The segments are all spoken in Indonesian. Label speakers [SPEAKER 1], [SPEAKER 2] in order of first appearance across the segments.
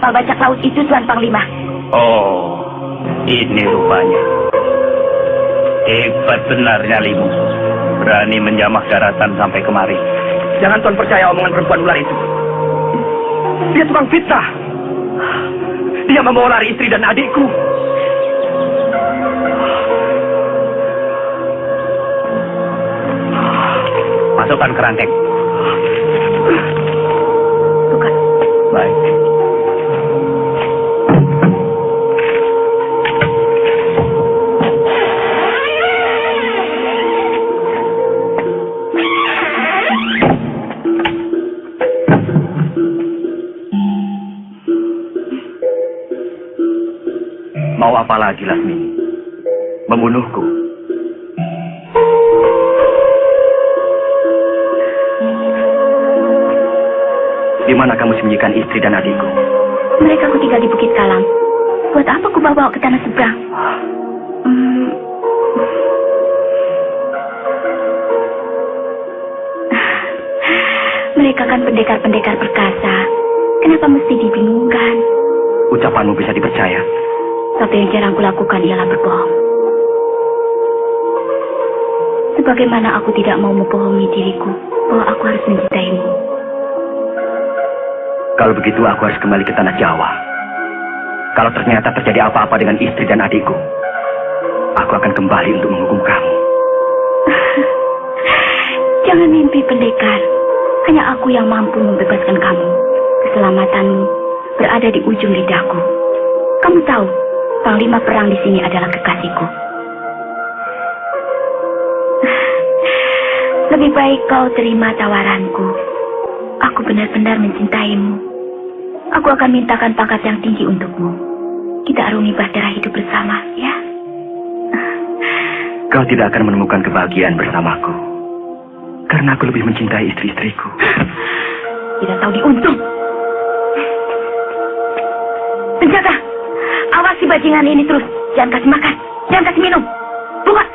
[SPEAKER 1] kapal bajak laut itu, Tuan Panglima.
[SPEAKER 2] Oh, ini rupanya. Hebat benar nyalimu. Berani menjamah daratan sampai kemari.
[SPEAKER 3] Jangan Tuan percaya omongan perempuan ular itu. Dia tukang fitnah. Dia membawa lari istri dan adikku.
[SPEAKER 2] Masukkan kerangkeng.
[SPEAKER 1] Bukan.
[SPEAKER 2] Baik. Mau apa lagi, Lasmini? Membunuhku? Di mana kamu sembunyikan istri dan adikku?
[SPEAKER 1] Mereka ku tinggal di Bukit Kalam. Buat apa ku bawa ke tanah seberang? Mereka kan pendekar-pendekar perkasa. Kenapa mesti dibingungkan?
[SPEAKER 2] Ucapanmu bisa dipercaya.
[SPEAKER 1] Tapi yang jarang kulakukan ialah berbohong. Sebagaimana aku tidak mau membohongi diriku bahwa aku harus mencintaimu.
[SPEAKER 2] Kalau begitu aku harus kembali ke tanah Jawa. Kalau ternyata terjadi apa-apa dengan istri dan adikku, aku akan kembali untuk menghukum kamu.
[SPEAKER 1] Jangan mimpi, pendekar. Hanya aku yang mampu membebaskan kamu. Keselamatanmu berada di ujung lidahku. Kamu tahu, Panglima perang di sini adalah kekasihku. Lebih baik kau terima tawaranku. Aku benar-benar mencintaimu. Aku akan mintakan pangkat yang tinggi untukmu. Kita arungi bahtera hidup bersama, ya?
[SPEAKER 2] Kau tidak akan menemukan kebahagiaan bersamaku. Karena aku lebih mencintai istri-istriku.
[SPEAKER 1] Tidak tahu diuntung. Penjaga, awasi bajingan ini terus. Jangan kasih makan, jangan kasih minum. Buka.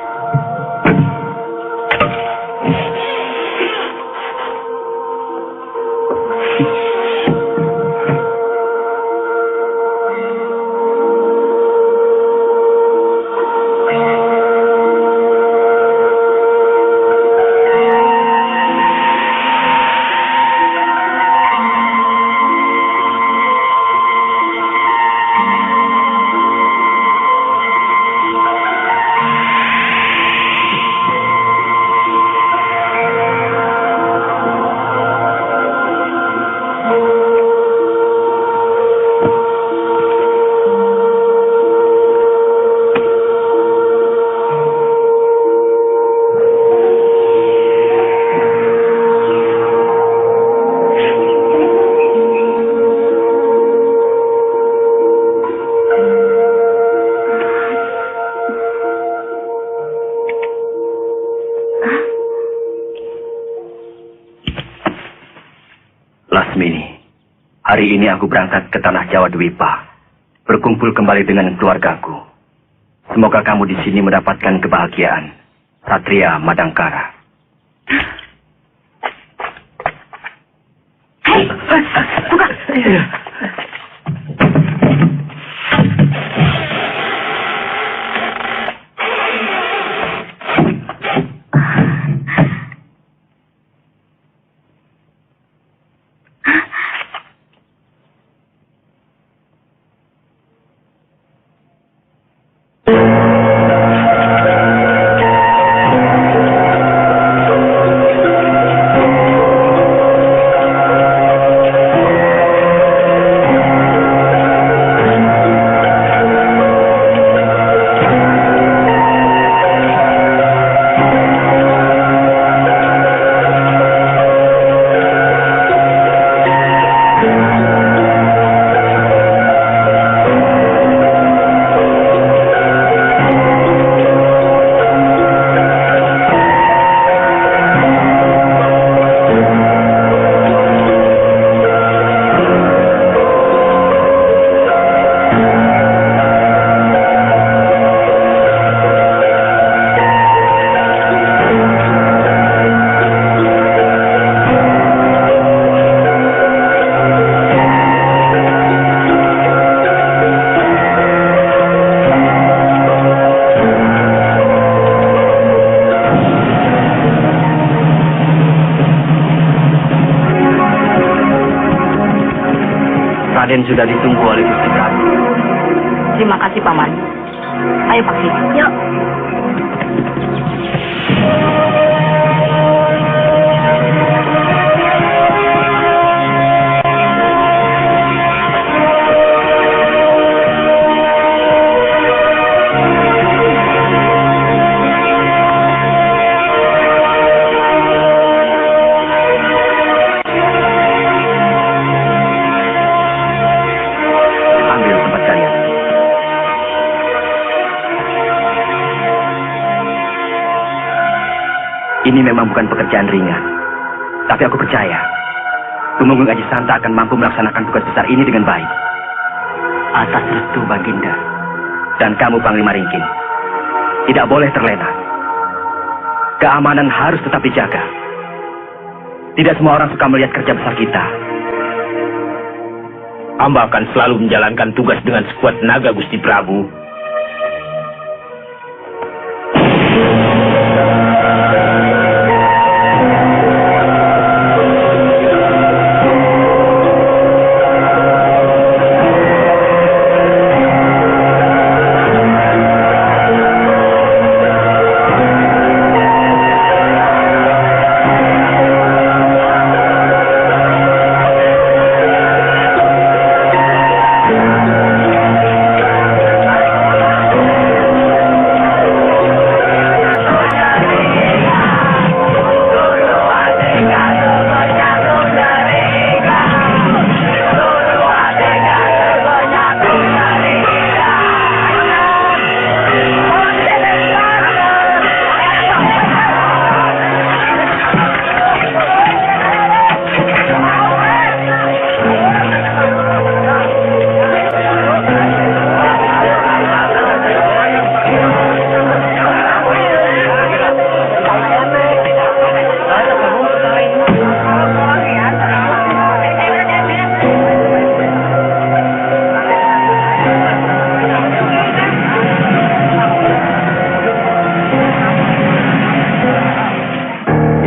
[SPEAKER 1] Hari ini aku berangkat ke tanah Jawa Dwipa, berkumpul kembali dengan keluargaku. Semoga kamu di sini mendapatkan kebahagiaan. Satria Madangkara. Hei, buka. sudah ditunggu oleh Gusti Prabu.
[SPEAKER 2] Terima kasih, Paman. Ayo, Pak Siti.
[SPEAKER 4] Yuk.
[SPEAKER 1] Ambil tempat kalian. Ini memang bukan pekerjaan ringan. Tapi aku percaya, Tumenggung Aji Santa akan mampu melaksanakan tugas besar ini dengan baik. Atas restu Baginda dan kamu Panglima Ringkin, tidak boleh terlena. Keamanan harus tetap dijaga. Tidak semua orang suka melihat kerja besar kita.
[SPEAKER 3] Hamba akan selalu menjalankan tugas dengan sekuat tenaga, Gusti Prabu.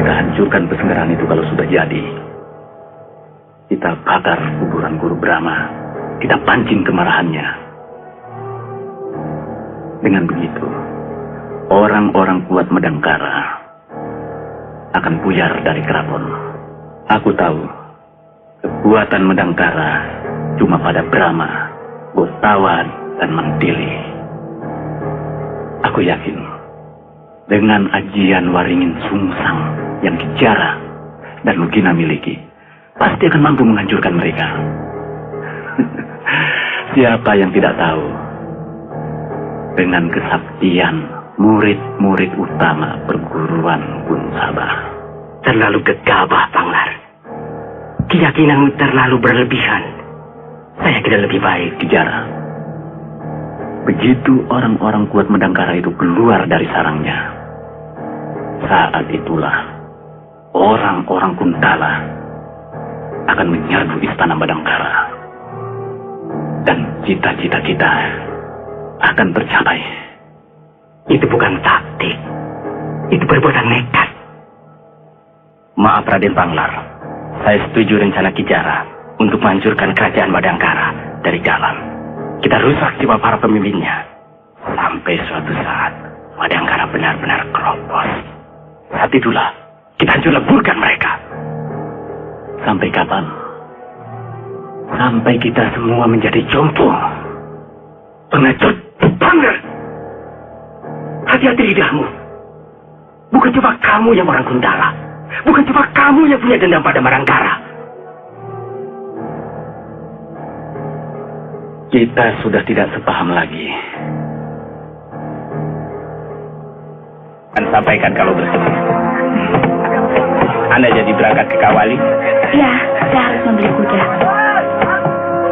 [SPEAKER 1] Hancurkan pesenggeran itu kalau sudah jadi. Kita bakar kuburan Guru Brahma. Kita pancing kemarahannya. Dengan begitu, orang-orang kuat Madangkara akan buyar dari keraton. Aku tahu, kekuatan Madangkara cuma pada Brahma, Gotawan, dan Mantili. Aku yakin, dengan ajian Waringin Sungsang yang Kijara dan Lugina miliki, pasti akan mampu menghancurkan mereka. Siapa yang tidak tahu, dengan kesaktian murid-murid utama perguruan Gun Sabah.
[SPEAKER 2] Terlalu gegabah, Panglar. Keyakinanmu terlalu berlebihan. Saya kira lebih baik.
[SPEAKER 1] Kijara, begitu orang-orang kuat Madangkara itu keluar dari sarangnya, saat itulah orang-orang Kuntala akan menyerbu istana Madangkara. Dan cita-cita kita akan tercapai.
[SPEAKER 2] Itu bukan taktik. Itu perbuatan nekat.
[SPEAKER 1] Maaf Raden Panglar, saya setuju rencana Kijara untuk menghancurkan kerajaan Madangkara dari dalam. Kita rusak jiwa para pemimpinnya. Sampai suatu saat Madangkara benar-benar keropos. Saat itulah kita hancur leburkan mereka. Sampai kapan? Sampai kita semua menjadi jompo. Pengecut Panglar. Hati-hati lidahmu. Bukan cuma kamu yang orang Kuntala. Bukan cuma kamu yang punya dendam pada Madangkara. Kita sudah tidak sepaham lagi.
[SPEAKER 3] Akan sampaikan kalau bersedia. Anda jadi berangkat ke Kawali?
[SPEAKER 4] Ya, saya harus membeli kuda.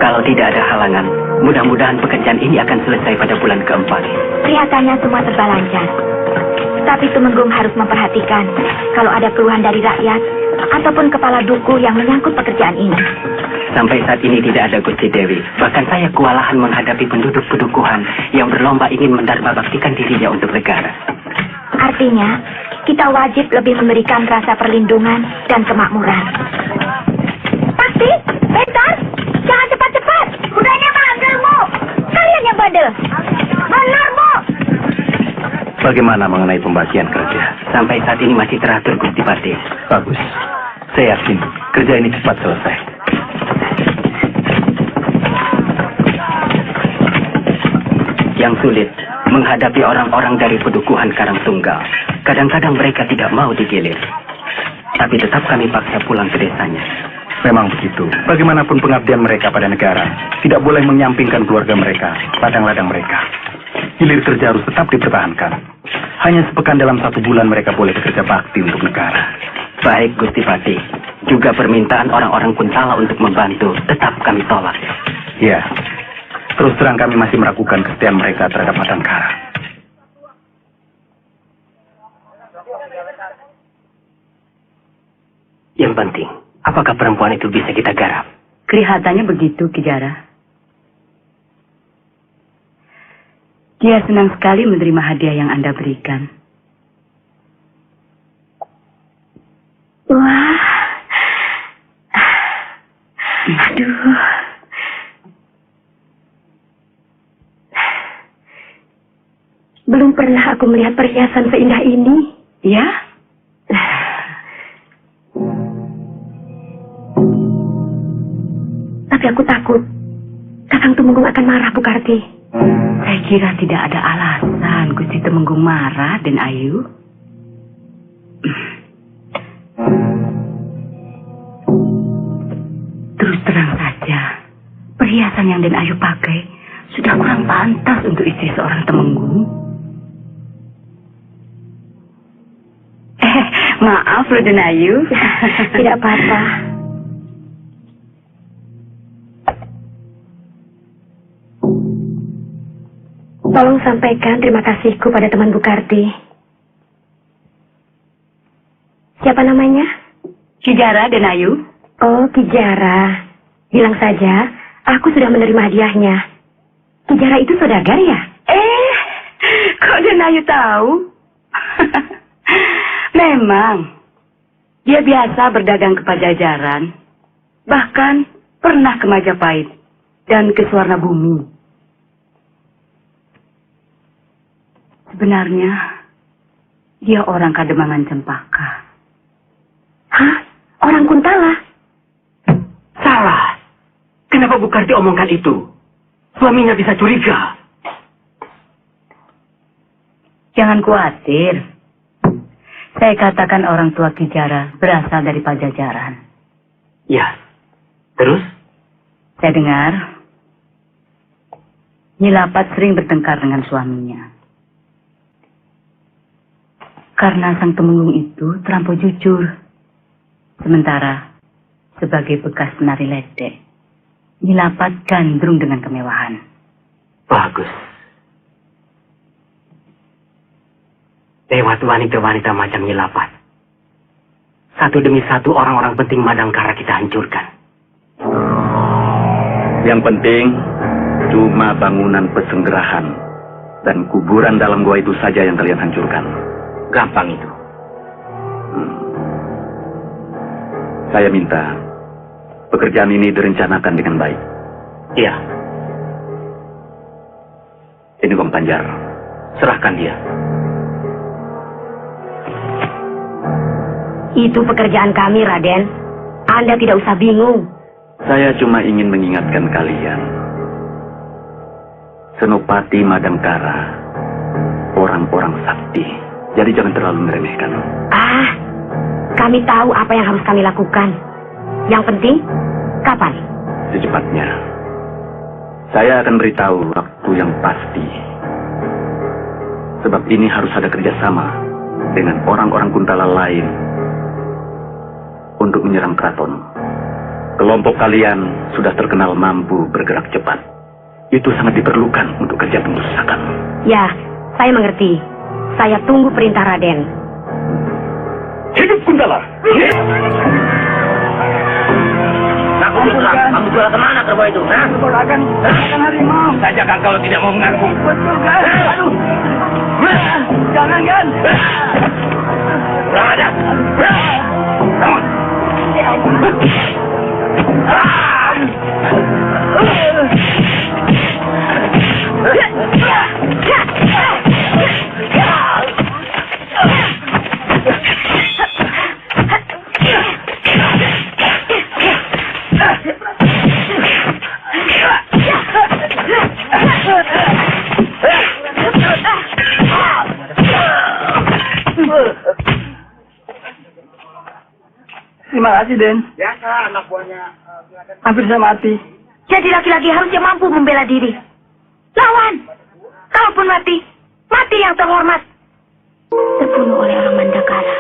[SPEAKER 2] Kalau tidak ada halangan, mudah-mudahan pekerjaan ini akan selesai pada bulan keempat.
[SPEAKER 4] Kelihatannya semua serba lancar. Tapi Tumenggung harus memperhatikan kalau ada keluhan dari rakyat ataupun kepala duku yang menyangkut pekerjaan ini.
[SPEAKER 2] Sampai saat ini tidak ada Gusti Dewi. Bahkan saya kewalahan menghadapi penduduk pedukuhan yang berlomba ingin mendharma baktikan dirinya untuk negara.
[SPEAKER 4] Artinya, kita wajib lebih memberikan rasa perlindungan dan kemakmuran. Taksi, bentar, jangan cepat-cepat. Bade. Benar, Bu.
[SPEAKER 2] Bagaimana mengenai pembagian kerja?
[SPEAKER 1] Sampai saat ini masih teratur, Gusti Pati.
[SPEAKER 2] Bagus. Saya yakin kerja ini cepat selesai.
[SPEAKER 1] Yang sulit menghadapi orang-orang dari Pedukuhan Karangtunggal. Kadang-kadang mereka tidak mau digilir. Tapi tetap kami paksa pulang ke desanya.
[SPEAKER 2] Memang begitu. Bagaimanapun pengabdian mereka pada negara, tidak boleh menyampingkan keluarga mereka, ladang-ladang mereka. Hilir kerja harus tetap dipertahankan. Hanya sepekan dalam 1 bulan mereka boleh bekerja bakti untuk negara.
[SPEAKER 1] Baik, Gusti Pati. Juga permintaan orang-orang Kuntala untuk membantu tetap kami tolak.
[SPEAKER 2] Ya, terus terang kami masih meragukan kesetiaan mereka terhadap Madangkara.
[SPEAKER 1] Yang penting, apakah perempuan itu bisa kita garap?
[SPEAKER 5] Kelihatannya begitu, Ki Jara. Dia senang sekali menerima hadiah yang Anda berikan.
[SPEAKER 4] Wah. Aduh. Belum pernah aku melihat perhiasan seindah ini.
[SPEAKER 5] Ya?
[SPEAKER 4] Tapi aku takut Kakang Tumenggung akan marah, Bu Karti.
[SPEAKER 5] Saya kira tidak ada alasan Gusti Tumenggung marah, Den Ayu. Terus terang saja, perhiasan yang Den Ayu pakai sudah kurang pantas untuk istri seorang Temenggung. Maaf loh, Den Ayu.
[SPEAKER 4] Tidak apa-apa. Tolong sampaikan terima kasihku pada teman Bu Karti. Siapa namanya?
[SPEAKER 5] Ki Jara, Den Ayu.
[SPEAKER 4] Oh, Ki Jara. Bilang saja, aku sudah menerima hadiahnya. Ki Jara itu saudagar ya?
[SPEAKER 5] Kok Den Ayu tahu? Memang, dia biasa berdagang ke Pajajaran. Bahkan pernah ke Majapahit dan ke Suwarna Bumi. Sebenarnya, dia orang Kademangan Cempaka.
[SPEAKER 4] Hah? Orang Kuntala?
[SPEAKER 1] Salah. Kenapa Bu Karti omongkan itu? Suaminya bisa curiga.
[SPEAKER 5] Jangan khawatir. Saya katakan orang tua Ki Jara berasal dari Pajajaran.
[SPEAKER 1] Ya. Terus?
[SPEAKER 5] Saya dengar, Nyilapat sering bertengkar dengan suaminya. Karena sang Temenggung itu terlampau jujur. Sementara, sebagai bekas penari ledek, Nyilapat gandrung dengan kemewahan.
[SPEAKER 1] Bagus. Lewat wanita-wanita macam Nyilapat, satu demi satu orang-orang penting Madangkara kita hancurkan.
[SPEAKER 2] Yang penting, cuma bangunan pesenggerahan dan kuburan dalam gua itu saja yang kalian hancurkan.
[SPEAKER 1] Gampang itu.
[SPEAKER 2] Saya minta pekerjaan ini direncanakan dengan baik.
[SPEAKER 1] Iya.
[SPEAKER 2] Ini Gong Panjar.
[SPEAKER 1] Serahkan dia.
[SPEAKER 4] Itu pekerjaan kami, Raden. Anda tidak usah bingung.
[SPEAKER 2] Saya cuma ingin mengingatkan kalian. Senopati Madangkara, orang-orang sakti. Jadi jangan terlalu meremehkan.
[SPEAKER 4] Kami tahu apa yang harus kami lakukan. Yang penting, kapan?
[SPEAKER 2] Secepatnya. Saya akan beritahu waktu yang pasti. Sebab ini harus ada kerjasama dengan orang-orang Kuntala lain untuk menyerang keraton. Kelompok kalian sudah terkenal mampu bergerak cepat. Itu sangat diperlukan untuk kerja pemberontakan.
[SPEAKER 4] Ya, saya mengerti. Saya tunggu perintah Raden.
[SPEAKER 2] Hidup Kuntala!
[SPEAKER 3] Kamu jual kemana kerbau itu? Akan harimau. Saja kan kalau tidak mau mengaku. Betul kan? Aduh. Jangan kan? Kurang ajar. Kamu. Terima kasih, Den.
[SPEAKER 6] Biasa anak buahnya.
[SPEAKER 3] Hampir saya mati.
[SPEAKER 4] Jadi laki-laki harusnya mampu membela diri. Lawan! Kalaupun mati, mati yang terhormat. Terbunuh oleh orang Madangkara.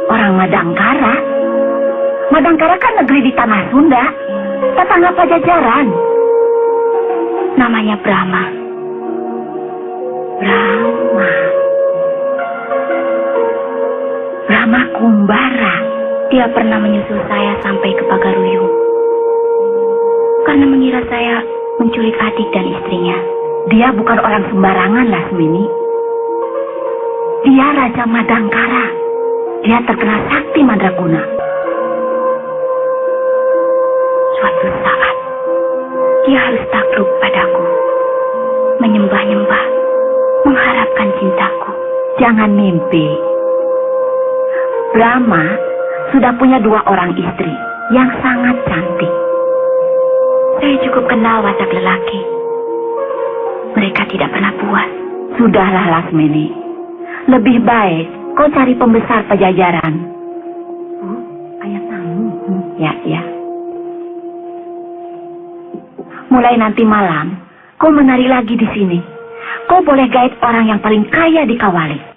[SPEAKER 5] Orang Madangkara? Madangkara kan negeri di tanah Sunda. Tetangga Pajajaran.
[SPEAKER 4] Namanya Brahma.
[SPEAKER 5] Brahma. Brahma Kumbara.
[SPEAKER 4] Dia pernah menyusul saya sampai ke Pagaruyung. Karena mengira saya menculik adik dan istrinya.
[SPEAKER 5] Dia bukan orang sembarangan, Lasmini. Dia Raja Madangkara. Dia terkenal sakti mandraguna.
[SPEAKER 4] Suatu saat, dia harus takluk padaku. Menyembah-nyembah, mengharapkan cintaku.
[SPEAKER 5] Jangan mimpi. Brahma sudah punya 2 orang istri yang sangat cantik.
[SPEAKER 4] Saya cukup kenal watak lelaki. Mereka tidak pernah puas.
[SPEAKER 5] Sudahlah, Lasmini. Lebih baik kau cari pembesar Pajajaran. Ayah tamu. Ya. Mulai nanti malam, kau menari lagi di sini. Kau boleh gaet orang yang paling kaya di Kawali.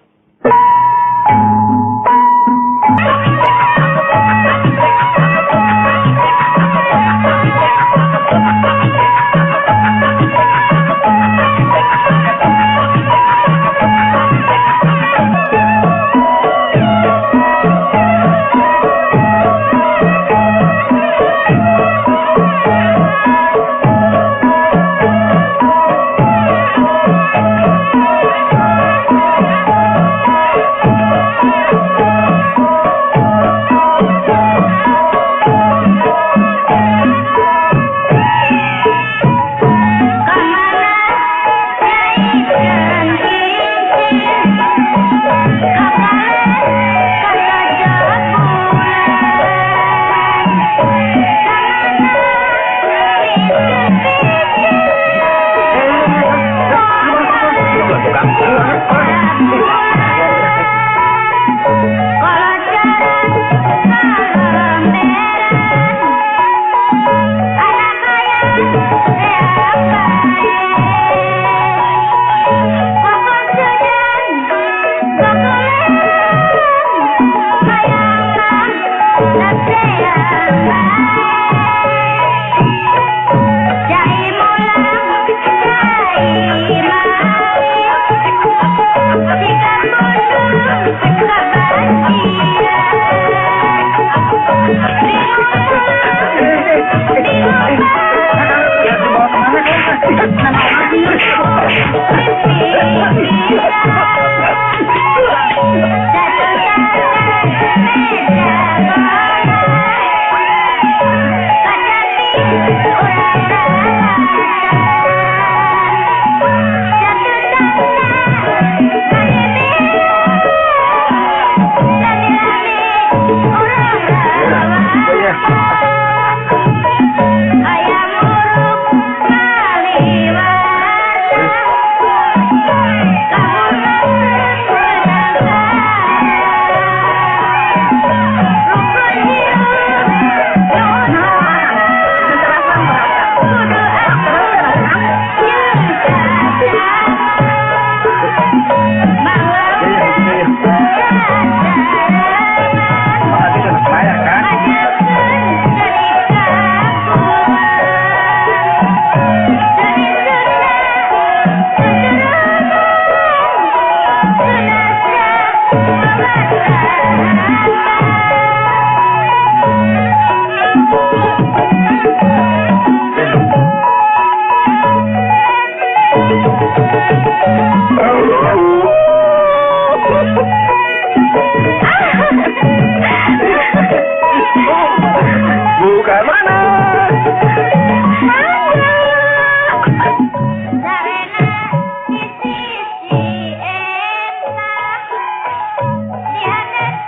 [SPEAKER 3] Bukan mana?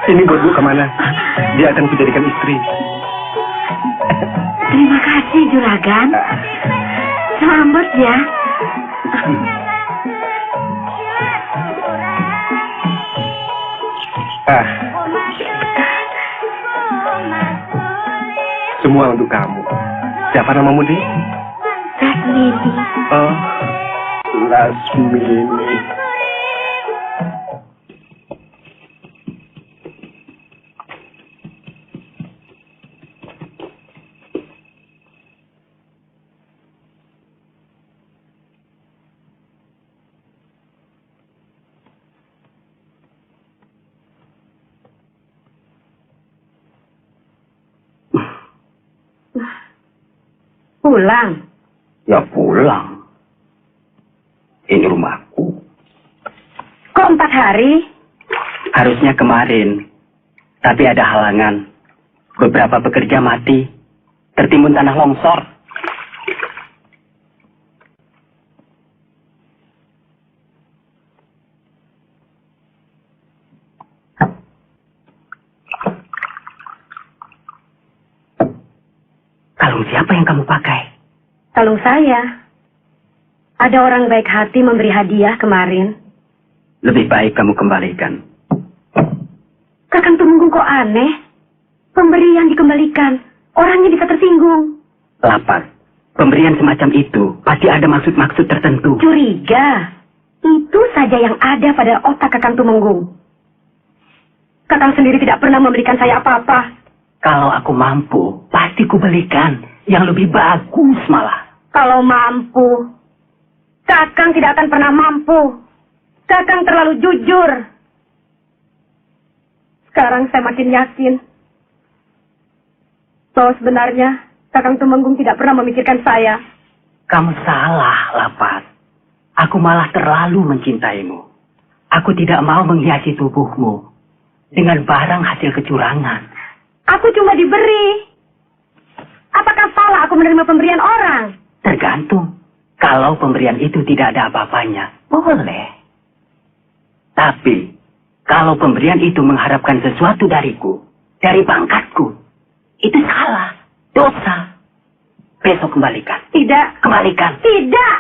[SPEAKER 2] Ini buat Bu kemana? Dia akan kujadikan istri.
[SPEAKER 5] Terima kasih, Juragan. Selamat ya.
[SPEAKER 2] Ah,
[SPEAKER 3] Semua untuk kamu. Siapa namamu, Dek?
[SPEAKER 4] Lasmini.
[SPEAKER 3] Oh, Lasmini.
[SPEAKER 4] Pulang.
[SPEAKER 1] Ya pulang. Ini rumahku.
[SPEAKER 4] Kok 4 hari?
[SPEAKER 1] Harusnya kemarin. Tapi ada halangan. Beberapa pekerja mati. Tertimbun tanah longsor. Kalung siapa yang kamu pakai?
[SPEAKER 4] Kalung saya. Ada orang baik hati memberi hadiah kemarin.
[SPEAKER 1] Lebih baik kamu kembalikan.
[SPEAKER 4] Kakang Tumenggung kok aneh? Pemberian dikembalikan. Orangnya bisa tersinggung.
[SPEAKER 1] Lapas. Pemberian semacam itu pasti ada maksud-maksud tertentu.
[SPEAKER 4] Curiga. Itu saja yang ada pada otak Kakang Tumenggung. Kakang sendiri tidak pernah memberikan saya apa-apa.
[SPEAKER 1] Kalau aku mampu, pasti kubelikan yang lebih bagus malah.
[SPEAKER 4] Kalau mampu. Kakang tidak akan pernah mampu. Kakang terlalu jujur. Sekarang saya makin yakin bahwa sebenarnya Kakang Tumenggung tidak pernah memikirkan saya.
[SPEAKER 1] Kamu salah, Lapas. Aku malah terlalu mencintaimu. Aku tidak mau menghiasi tubuhmu dengan barang hasil kecurangan.
[SPEAKER 4] Aku cuma diberi. Apakah salah aku menerima pemberian orang?
[SPEAKER 1] Tergantung. Kalau pemberian itu tidak ada apa-apanya, boleh. Tapi, kalau pemberian itu mengharapkan sesuatu dariku, dari pangkatku, itu salah, dosa. Besok kembalikan.
[SPEAKER 4] Tidak.
[SPEAKER 1] Kembalikan.
[SPEAKER 4] Tidak.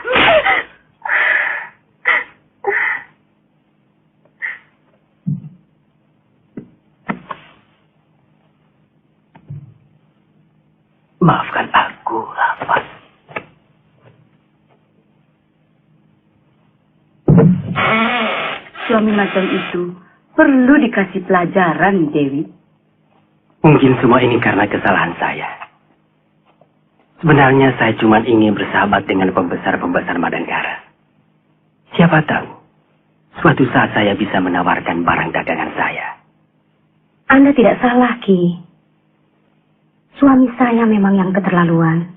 [SPEAKER 1] Maafkan aku, Lapas.
[SPEAKER 5] Suami macam itu perlu dikasih pelajaran, Dewi.
[SPEAKER 1] Mungkin semua ini karena kesalahan saya. Sebenarnya saya cuma ingin bersahabat dengan pembesar-pembesar Madangkara. Siapa tahu, suatu saat saya bisa menawarkan barang dagangan saya.
[SPEAKER 4] Anda tidak salah, Ki. Suami saya memang yang keterlaluan.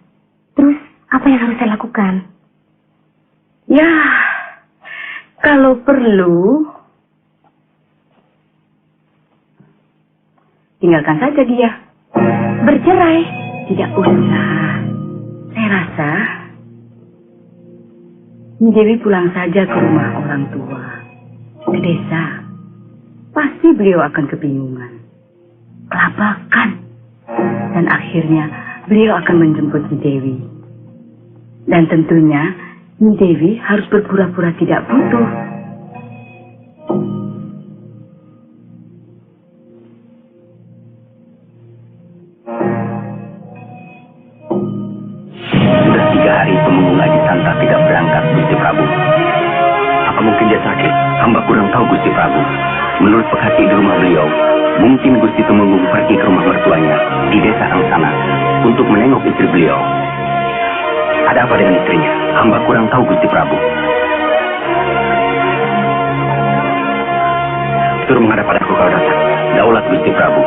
[SPEAKER 4] Terus, apa yang harus saya lakukan?
[SPEAKER 5] Ya, kalau perlu, tinggalkan saja dia.
[SPEAKER 4] Bercerai?
[SPEAKER 5] Tidak usah. Saya rasa, Dewi pulang saja ke rumah orang tua, ke desa. Pasti beliau akan kebingungan, kelabakan. Dan akhirnya beliau akan menjemput Nyi Dewi. Dan tentunya Nyi Dewi harus berpura-pura tidak butuh.
[SPEAKER 1] Sudah 3 hari Tumenggung Aji Santa tidak berangkat, Gusti Prabu. Apa mungkin dia sakit? Hamba kurang tahu, Gusti Prabu. Menurut Pekati di rumah beliau, mungkin Gusti Tumenggung pergi ke rumah mertuanya di desa Angsana untuk menengok istri beliau. Ada apa dengan istrinya? Hamba kurang tahu, Gusti Prabu. Suruh menghadap padaku kalau datang. Daulat, Gusti Prabu.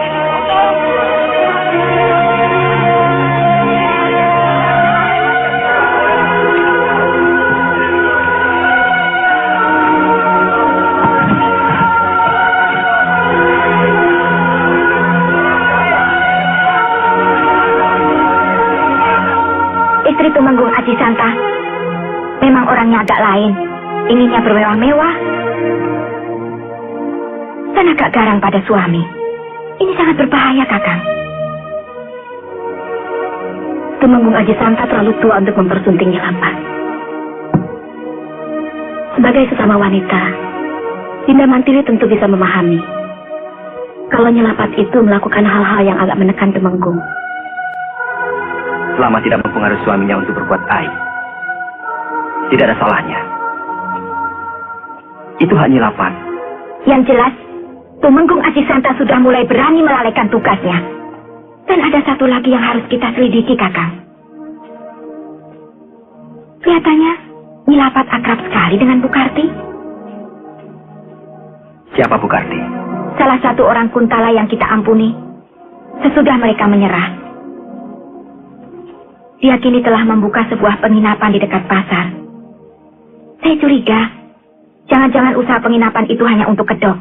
[SPEAKER 4] Istri Tumenggung Aji Santa memang orangnya agak lain. Inginnya bermewah-mewah dan agak garang pada suami. Ini sangat berbahaya, Kakang. Tumenggung Aji Santa terlalu tua untuk mempersunting Lapas. Sebagai sesama wanita, Dinda Mantili tentu bisa memahami kalau Nyelapat itu melakukan hal-hal yang agak menekan Tumenggung.
[SPEAKER 1] selama tidak mempengaruhi suaminya untuk berbuat aib. Tidak ada salahnya. Itu hak Nyilapan.
[SPEAKER 4] Yang jelas, Tumenggung Asisanta sudah mulai berani melalaikan tugasnya. Dan ada satu lagi yang harus kita selidiki, Kakang. Kelihatannya, Nyilapat akrab sekali dengan Bu Karti.
[SPEAKER 1] Siapa Bu Karti?
[SPEAKER 4] Salah satu orang Kuntala yang kita ampuni sesudah mereka menyerah. Dia kini telah membuka sebuah penginapan di dekat pasar. Saya curiga, jangan-jangan usaha penginapan itu hanya untuk kedok.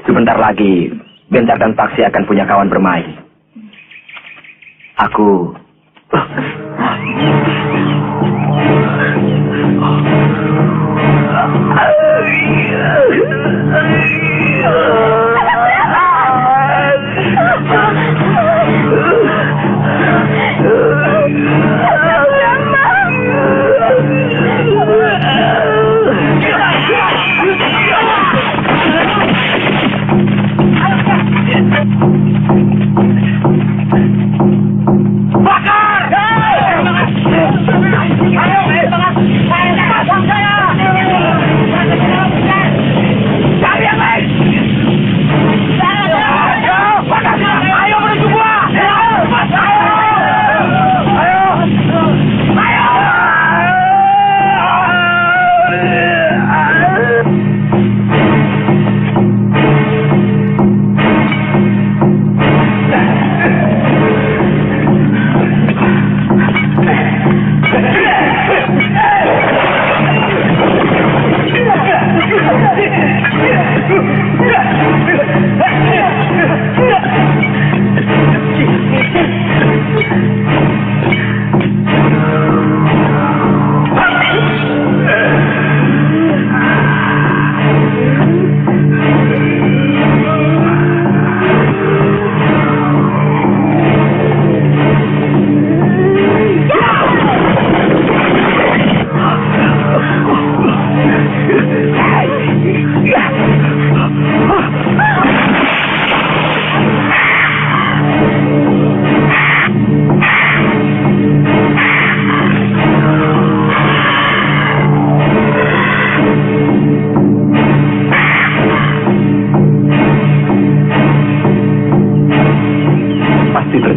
[SPEAKER 1] Sebentar lagi, Bentar dan Paksi akan punya kawan bermain. Aku...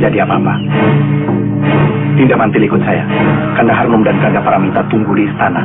[SPEAKER 2] terjadi apa-apa. Dinda Mantil ikut saya. Kanda Harnum dan Kanda Paramita tunggu di istana.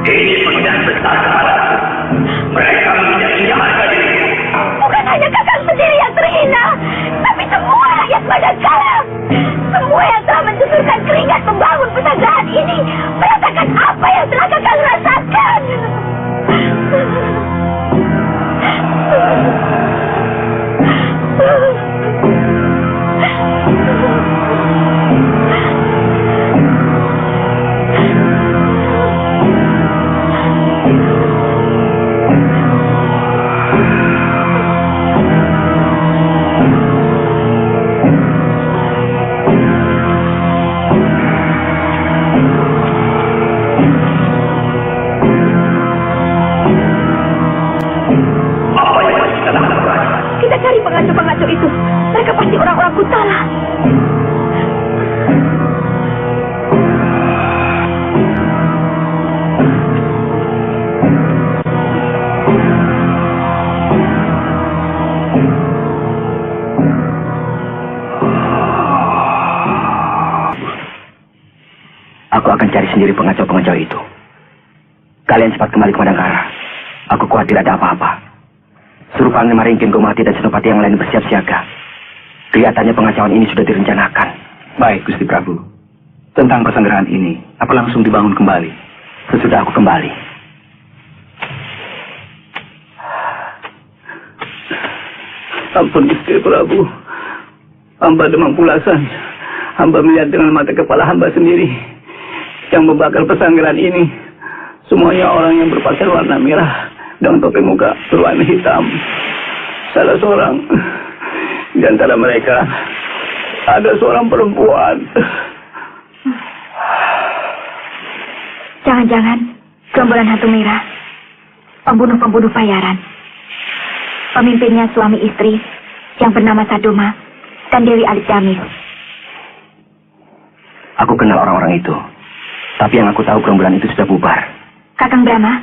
[SPEAKER 1] Ini penghinaan besar kepadaku. Mereka menjadinya harga diri.
[SPEAKER 4] Bukan hanya kakang sendiri yang terhina, tapi semua rakyat Madangkara. Semua yang telah mencucurkan keringat membangun pesanggrahan ini merasakan apa yang telah kakang rasakan. Kita cari pengacau-pengacau itu. Mereka pasti orang-orang Kuntala.
[SPEAKER 1] Aku akan cari sendiri pengacau-pengacau itu. Kalian cepat kembali ke Madangkara. Aku khawatir ada apa-apa. Suruh Panglima Ringkin, Gomati, dan Senopati yang lain bersiap siaga. Kelihatannya pengacauan ini sudah direncanakan.
[SPEAKER 2] Baik, Gusti Prabu. Tentang pesanggrahan ini, apa langsung dibangun kembali?
[SPEAKER 1] Sesudah aku kembali.
[SPEAKER 3] Ampun Gusti Prabu. Hamba Demang Pulasan. Hamba melihat dengan mata kepala hamba sendiri yang membakar pesanggrahan ini. Semuanya orang yang berpakaian warna merah dengan topi muka berwarna hitam. Salah seorang di antara mereka ada seorang perempuan.
[SPEAKER 4] Jangan-jangan gerombolan hantu merah, pembunuh-pembunuh bayaran. Pemimpinnya suami istri yang bernama Sadoma dan Dewi Alitjamis.
[SPEAKER 1] Aku kenal orang-orang itu. Tapi yang aku tahu gerombolan itu sudah bubar.
[SPEAKER 4] Kakang Brahma,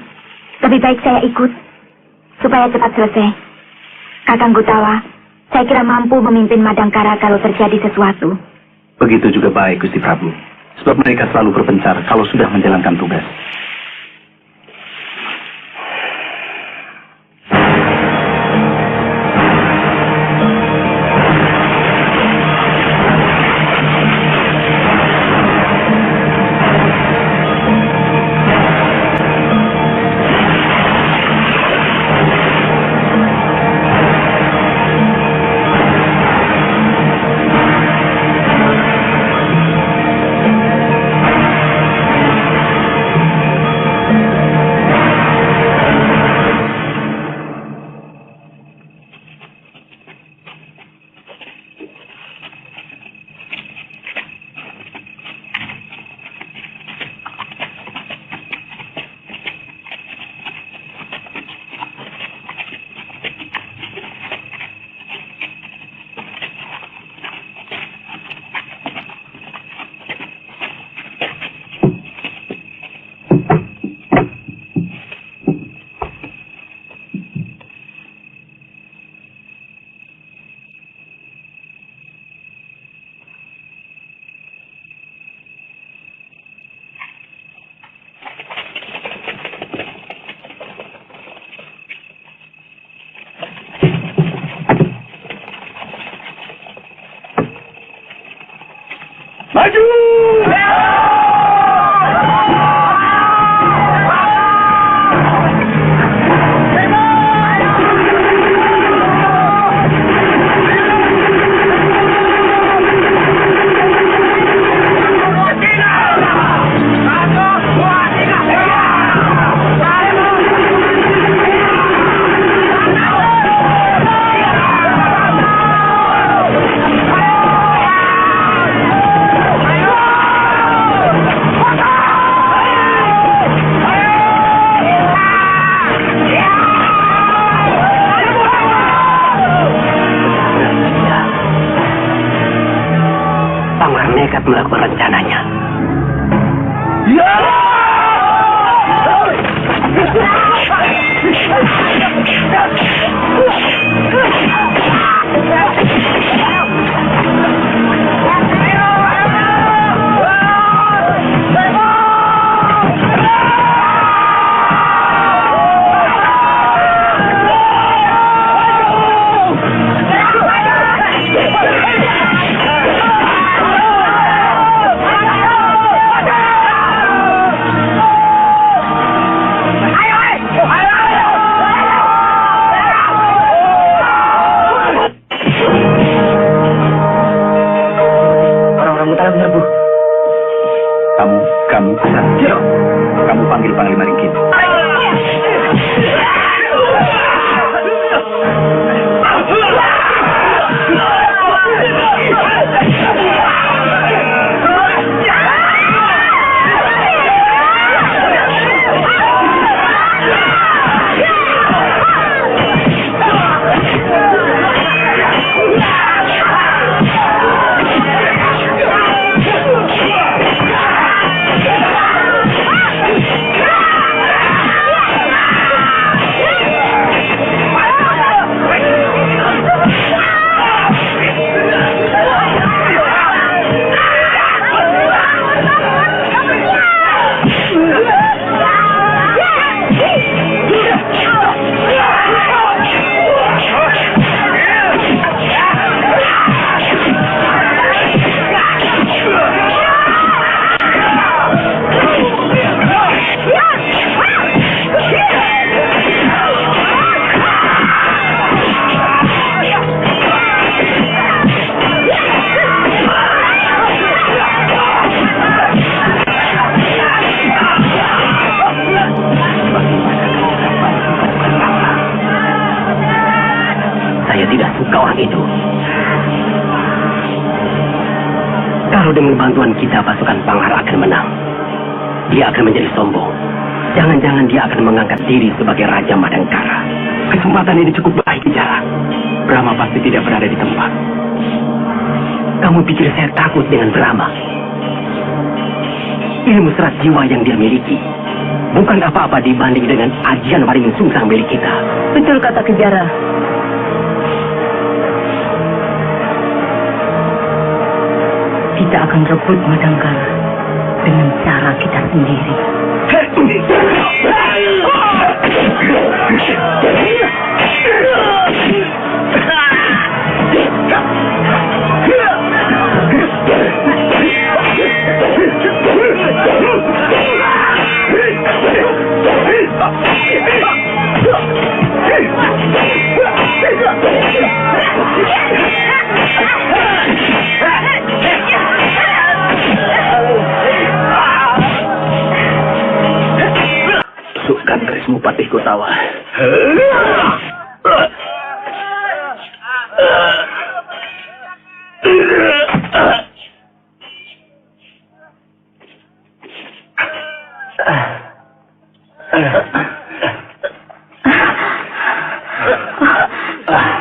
[SPEAKER 4] lebih baik saya ikut supaya cepat selesai. Kakang Gutawa, saya kira mampu memimpin Madangkara kalau terjadi sesuatu.
[SPEAKER 2] Begitu juga baik, Gusti Prabu. Sebab mereka selalu berpencar kalau sudah menjalankan tugas.
[SPEAKER 1] nekat melakukan rencananya.
[SPEAKER 6] orang itu. Kalau dengan bantuan kita pasukan Pangar akan menang, dia akan menjadi sombong. Jangan-jangan dia akan mengangkat diri sebagai Raja Madangkara. Kesempatan ini cukup baik bicara. Brahma pasti tidak berada di tempat. Kamu pikir saya takut dengan Brahma? Ilmu serat jiwa yang dia miliki bukan apa-apa dibanding dengan ajian Waringin Sungsang milik kita.
[SPEAKER 5] Betul kata Kejara. Kita akan rebut Madangkara dengan cara kita sendiri.
[SPEAKER 6] Tusukkan kerismu Patih Kotawa.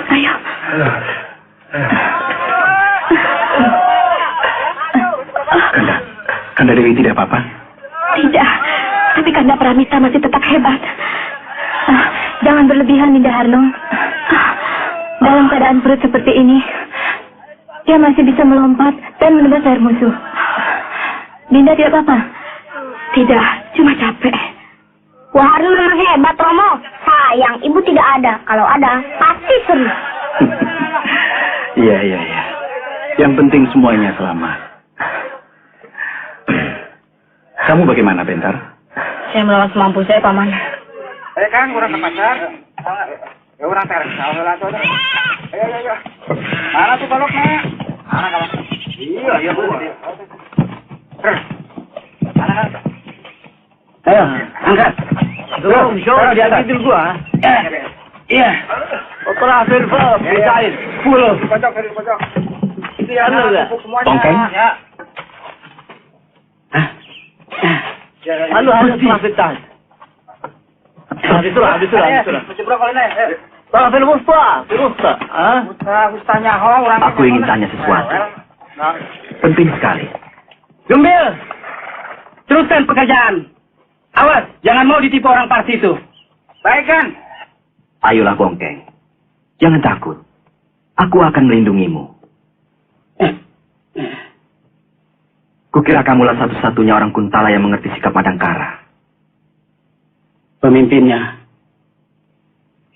[SPEAKER 5] Ayo.
[SPEAKER 2] Kanda Dewi tidak apa-apa?
[SPEAKER 4] Tidak, tapi Kanda Pramita masih tetap hebat. Jangan berlebihan, Dinda Harno. Dalam keadaan perut seperti ini, dia masih bisa melompat dan menebas air musuh. Dinda tidak apa-apa? Tidak, cuma capek.
[SPEAKER 7] Wah, Harno memang hebat, Romo. Sayang, ibu tidak ada. Kalau ada, pasti seru.
[SPEAKER 2] Iya. Yang penting semuanya selamat. Kamu bagaimana, Bentar?
[SPEAKER 7] Saya melawan semampu saya, Paman.
[SPEAKER 3] Kang, kurang ke pasar. Ya, orang teres. Ayo. Mana tuh baloknya? Mana kalau? Iya, Bu. Mana kan?
[SPEAKER 6] Ayo, angkat.
[SPEAKER 3] Kalau di atas tidur gua.
[SPEAKER 6] Iya.
[SPEAKER 3] Otolah server, bisain. Full. Pojok. Itu ya,
[SPEAKER 6] Bongkeng?
[SPEAKER 3] Ya. Harus pelan-pelan. Habis sudah. Coba kali ini. Kalau film Musta. Mustanya orang.
[SPEAKER 1] Aku ingin tanya sesuatu. Penting sekali.
[SPEAKER 6] Gembel, teruskan pekerjaan. Awas, jangan mau ditipu orang Parsi itu.
[SPEAKER 3] Baik, kan?
[SPEAKER 1] Ayolah Bongkeng. Jangan takut. Aku akan melindungimu. Kukira kamulah satu-satunya orang Kuntala yang mengerti sikap Madangkara.
[SPEAKER 6] Pemimpinnya,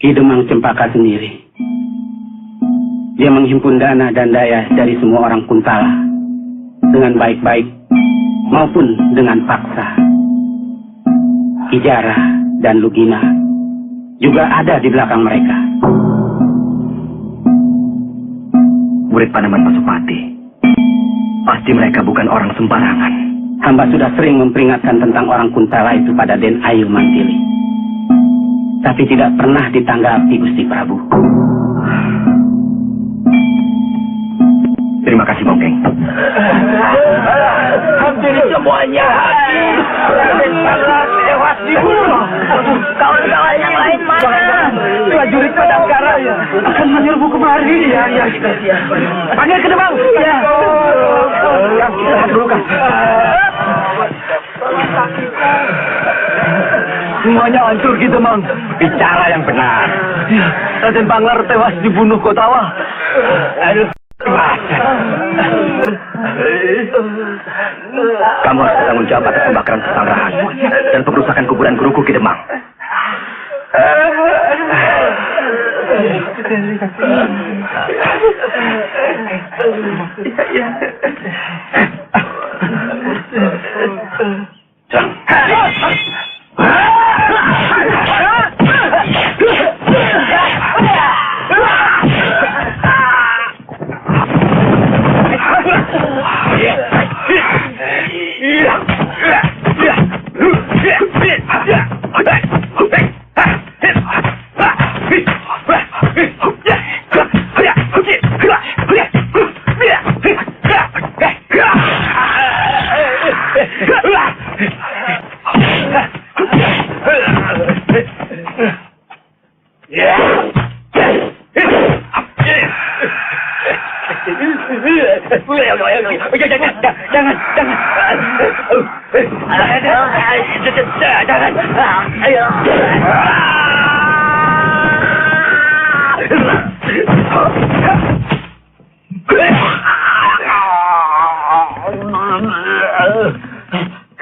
[SPEAKER 6] Ki Demang Cempaka sendiri. Dia menghimpun dana dan daya dari semua orang Kuntala dengan baik-baik maupun dengan paksa. Kijara dan Lugina juga ada di belakang mereka.
[SPEAKER 1] Murid Panemon Pasupati. Pasti mereka bukan orang sembarangan.
[SPEAKER 6] Hamba sudah sering memperingatkan tentang orang Kuntala itu pada Den Ayu Mantili. Tapi tidak pernah ditanggapi Gusti Prabu.
[SPEAKER 1] Terima kasih Bongkeng.
[SPEAKER 3] Hampir semuanya habis. Lewat dibunuh. Kawan-kawan yang lain mana? Prajurit Madangkara akan menyerbu kemari. Iya. Panggil ke Demang. Iya. Kita dulu kan. Semuanya hancur gitu, Mang.
[SPEAKER 6] Bicara yang benar.
[SPEAKER 3] Raden Panglar tewas dibunuh Kotawa.
[SPEAKER 6] Aduh.
[SPEAKER 1] Kamu harus bertanggung jawab atas pembakaran pesanggrahan dan perusakan kuburan guruku Ki Demang.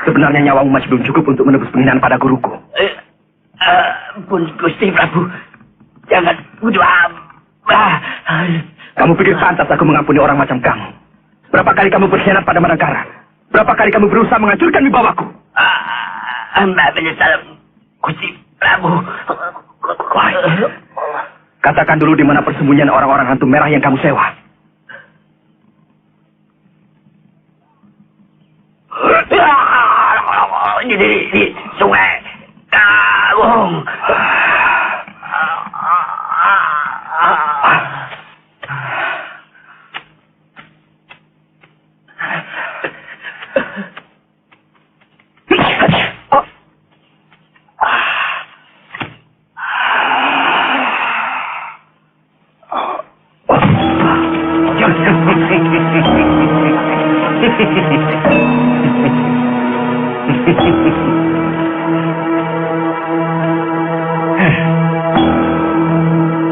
[SPEAKER 1] Sebenarnya nyawamu masih belum cukup untuk menebus penghinaan pada guruku.
[SPEAKER 6] Ampun, Gusti Prabu. Jangan bunuh hamba.
[SPEAKER 1] Kamu pikir pantas aku mengampuni orang macam kamu? Berapa kali kamu berkhianat pada Madangkara? Berapa kali kamu berusaha menghancurkan wibawaku?
[SPEAKER 6] Hamba menyesal, Gusti Prabu.
[SPEAKER 1] Katakan dulu di mana persembunyian orang-orang hantu merah yang kamu sewa.
[SPEAKER 6] Di sungai Kawung.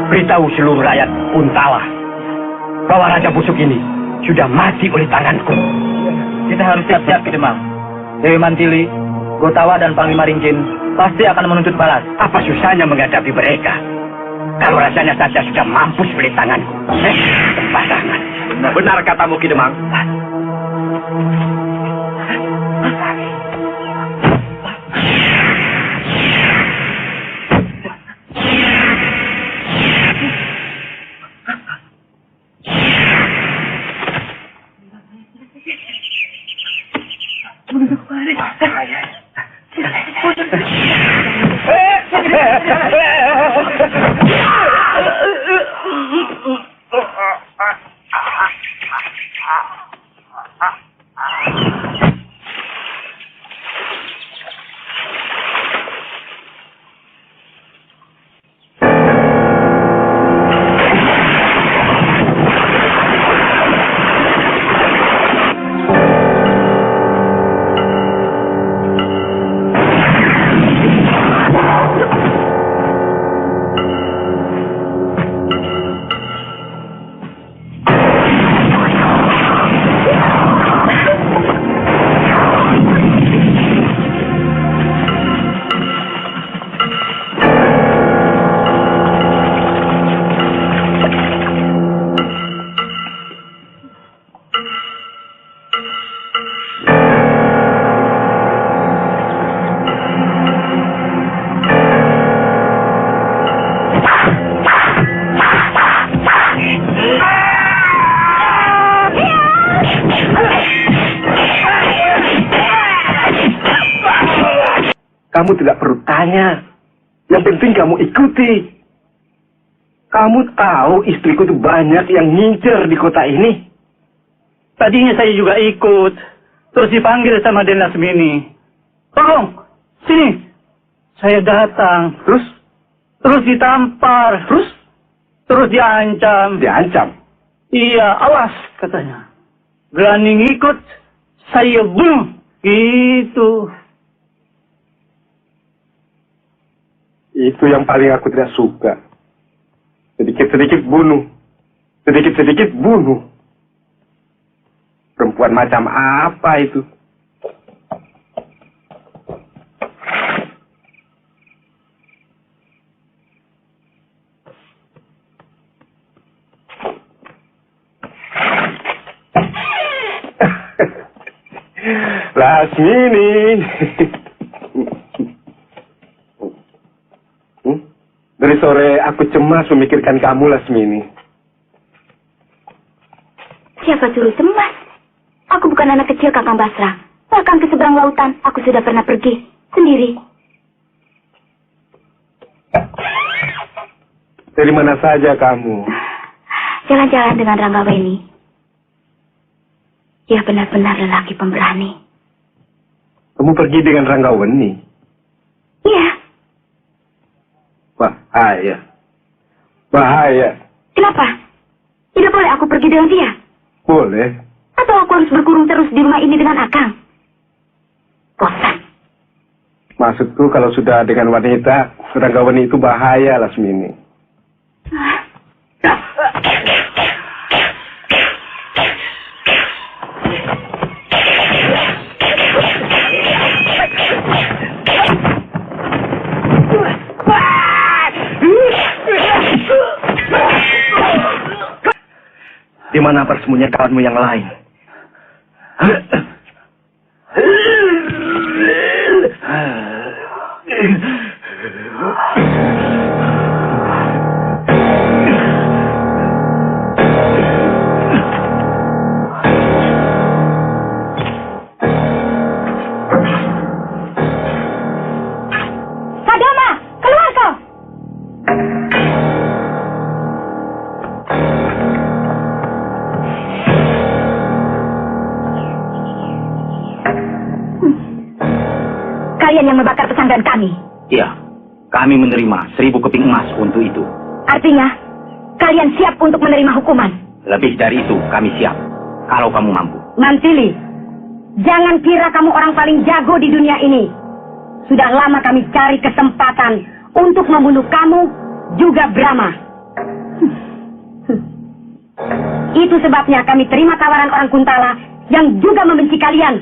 [SPEAKER 1] Beritahu seluruh rakyat Kuntala bahwa Raja Busuk ini sudah mati oleh tanganku.
[SPEAKER 3] Kita harus siap-siap, Ki Demang. Dewi Mantili, Gotawa, dan Panglima Ringkin pasti akan menuntut balas.
[SPEAKER 1] Apa susahnya menghadapi mereka? Kalau rasanya saja sudah mampus oleh tanganku. Sembarangan. Benar katamu, Ki Demang. Kamu tidak perlu tanya. Yang penting kamu ikuti. Kamu tahu istriku itu banyak yang ngincer di kota ini.
[SPEAKER 3] Tadinya saya juga ikut. Terus dipanggil sama Den Lasmini. Tolong, sini. Saya datang. Terus ditampar. Terus diancam.
[SPEAKER 1] Diancam?
[SPEAKER 3] Iya, awas katanya. Berani ngikut, saya bunuh. Gitu.
[SPEAKER 1] Itu yang paling aku tidak suka. Sedikit-sedikit bunuh. Sedikit-sedikit bunuh. Perempuan macam apa itu? Lasmini. Dari sore aku cemas memikirkan kamu, Lasmini.
[SPEAKER 7] Siapa suruh cemas? Aku bukan anak kecil, Kakang Basra. Bahkan ke seberang lautan, aku sudah pernah pergi sendiri.
[SPEAKER 1] Dari mana saja kamu?
[SPEAKER 7] Jalan-jalan dengan Ranggaweni. Dia benar-benar lelaki pemberani.
[SPEAKER 1] Kamu pergi dengan Ranggaweni?
[SPEAKER 7] Iya.
[SPEAKER 1] Bahaya. Bahaya.
[SPEAKER 7] Kenapa? Tidak boleh aku pergi dengan dia?
[SPEAKER 1] Boleh.
[SPEAKER 7] Atau Atau aku harus berkurung terus di rumah ini dengan Akang? Bosan.
[SPEAKER 8] Maksudku kalau sudah dengan wanita, Ranggawani itu bahaya, Lasmini.
[SPEAKER 1] Di mana persembunyian kawanmu yang lain?
[SPEAKER 7] Sadoma, keluar kau! Kalian yang membakar pesantren kami.
[SPEAKER 6] Iya, kami menerima 1000 keping emas untuk itu.
[SPEAKER 7] Artinya, kalian siap untuk menerima hukuman.
[SPEAKER 6] Lebih dari itu, kami siap. Kalau kamu mampu.
[SPEAKER 5] Mantili, jangan kira kamu orang paling jago di dunia ini. Sudah lama kami cari kesempatan untuk membunuh kamu, juga Brahma. Itu sebabnya kami terima tawaran orang Kuntala yang juga membenci kalian.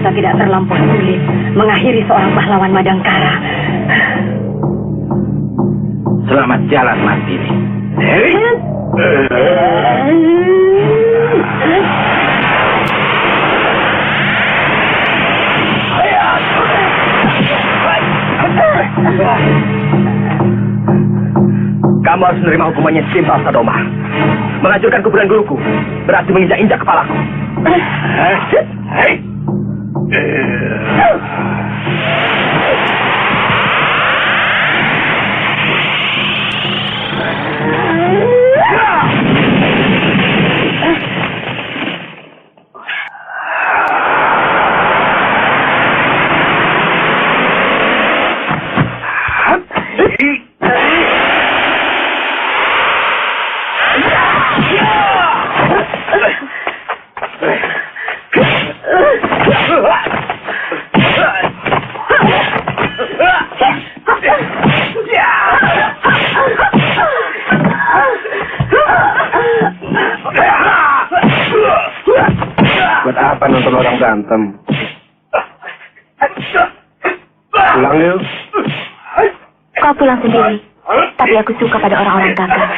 [SPEAKER 5] Tidak terlampau sulit mengakhiri seorang pahlawan Madangkara.
[SPEAKER 6] Selamat jalan, Mantili.
[SPEAKER 1] Kamu harus menerima hukumannya setimpal, Sadoma. Menghancurkan kuburan guruku berarti menginjak-injak kepalaku.
[SPEAKER 8] Pulang yuk.
[SPEAKER 7] Kau pulang sendiri. Tapi aku suka pada orang-orang gagah.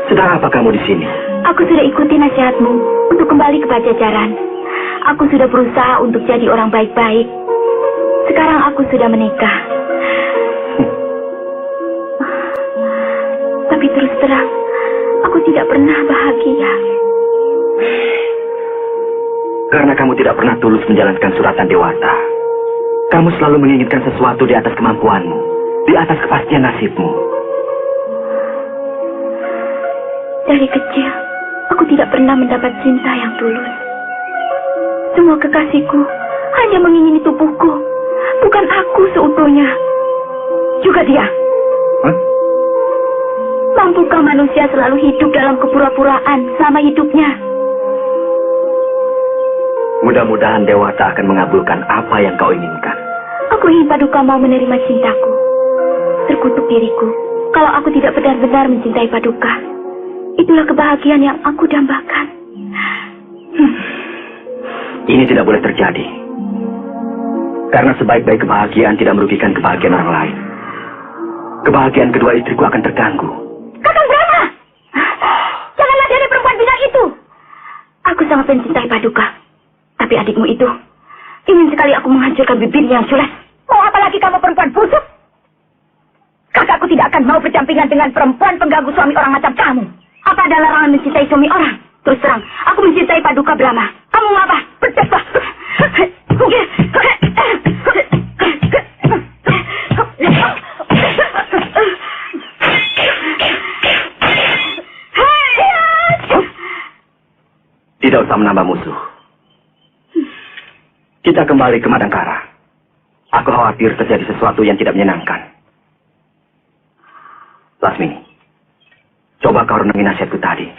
[SPEAKER 6] Sedang apa kamu di sini?
[SPEAKER 7] Aku sudah ikuti nasihatmu untuk kembali ke Pajajaran. Aku sudah berusaha untuk jadi orang baik-baik. Sekarang aku sudah menikah. Tapi terus terang, aku tidak pernah bahagia.
[SPEAKER 6] Karena kamu tidak pernah tulus menjalankan suratan Dewata. Kamu selalu menginginkan sesuatu di atas kemampuanmu, di atas kepastian nasibmu.
[SPEAKER 7] Dari kecil, aku tidak pernah mendapat cinta yang tulus. Semua kekasihku hanya mengingini tubuhku, bukan aku seutuhnya. Juga dia. Mampukah manusia selalu hidup dalam kepura-puraan selama hidupnya?
[SPEAKER 6] Mudah-mudahan Dewata akan mengabulkan apa yang kau inginkan.
[SPEAKER 7] Aku ingin Paduka mau menerima cintaku. Terkutuk diriku, kalau aku tidak benar-benar mencintai Paduka. Itulah kebahagiaan yang aku dambakan.
[SPEAKER 6] Ini tidak boleh terjadi. Karena sebaik-baik kebahagiaan tidak merugikan kebahagiaan orang lain. Kebahagiaan kedua istriku akan terganggu.
[SPEAKER 7] Kakang Brahma! Janganlah dari perempuan bilang itu. Aku sangat mencintai Paduka. Tapi adikmu itu ingin sekali aku menghancurkan bibirnya yang sulas. Mau apa lagi kamu perempuan busuk? Kakakku tidak akan mau berdampingan dengan perempuan pengganggu suami orang macam kamu. Apa ada larangan mencintai suami orang? Terus terang, aku mencintai Paduka Brahma. Kamu apa? Berdebah.
[SPEAKER 6] Tidak usah menambah musuh. Kita kembali ke Madangkara. Aku khawatir terjadi sesuatu yang tidak menyenangkan. Lasmini, coba kau renungi nasihatku tadi.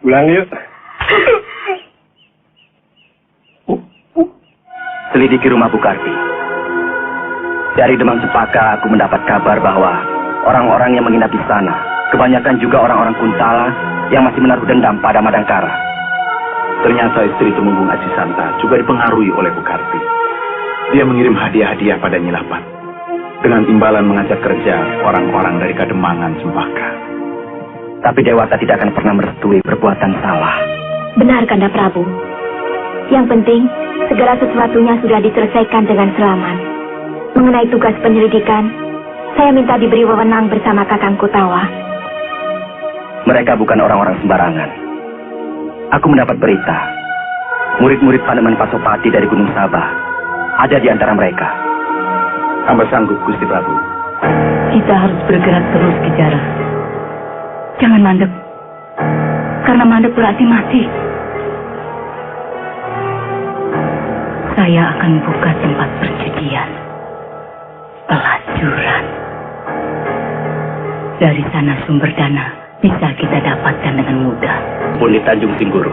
[SPEAKER 8] Pulang yuk.
[SPEAKER 6] Selidiki rumah Bukarti. Dari Demang Cempaka aku mendapat kabar bahwa orang-orang yang menginap di sana kebanyakan juga orang-orang Kuntala yang masih menaruh dendam pada Madangkara.
[SPEAKER 2] Ternyata istri Tumenggung Acisanta juga dipengaruhi oleh Bukarti. Dia mengirim hadiah-hadiah pada Nyilapat dengan imbalan mengajak kerja orang-orang dari Kademangan Cempaka.
[SPEAKER 6] Tapi Dewata tidak akan pernah merestui perbuatan salah.
[SPEAKER 7] Benar, Kanda Prabu. Yang penting, segala sesuatunya sudah diselesaikan dengan selamat. Mengenai tugas penyelidikan, saya minta diberi wewenang bersama Kakang Kotawa.
[SPEAKER 6] Mereka bukan orang-orang sembarangan. Aku mendapat berita, murid-murid Panemon Pasopati dari Gunung Sabah ada di antara mereka.
[SPEAKER 2] Hamba sanggup, Gusti Prabu.
[SPEAKER 5] Kita harus bergerak terus, Kijara. Jangan mandek. Karena mandek berarti mati. Saya akan buka tempat perjudian. Pelacuran. Dari sana sumber dana bisa kita dapatkan dengan mudah.
[SPEAKER 6] Puni Tanjung Tingguru.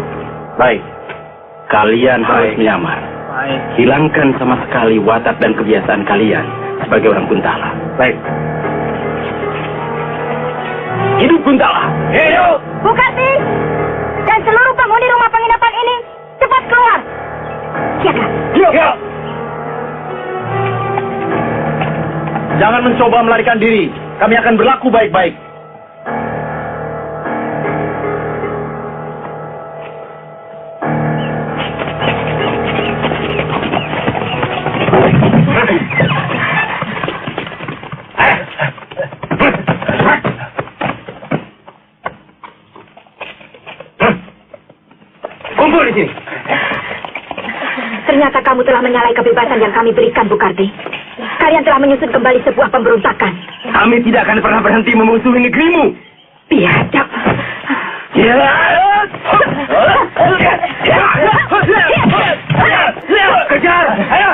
[SPEAKER 6] Baik. Kalian harus menyamar.
[SPEAKER 3] Baik.
[SPEAKER 6] Hilangkan sama sekali watak dan kebiasaan kalian sebagai orang Kuntala.
[SPEAKER 3] Baik.
[SPEAKER 6] Hidup Kuntala!
[SPEAKER 3] Hidup!
[SPEAKER 7] Bukati dan seluruh penghuni rumah penginapan ini cepat keluar. Siaga.
[SPEAKER 3] Yuk!
[SPEAKER 2] Jangan mencoba melarikan diri. Kami akan berlaku baik-baik.
[SPEAKER 6] Kumpul di sini.
[SPEAKER 7] Ternyata kamu telah menyalahi kebebasan yang kami berikan, Bukardi. Kalian telah menyusun kembali sebuah pemberontakan.
[SPEAKER 6] Kami tidak akan pernah berhenti memusuhi negerimu.
[SPEAKER 7] Biadab.
[SPEAKER 6] Kejar! Ayo!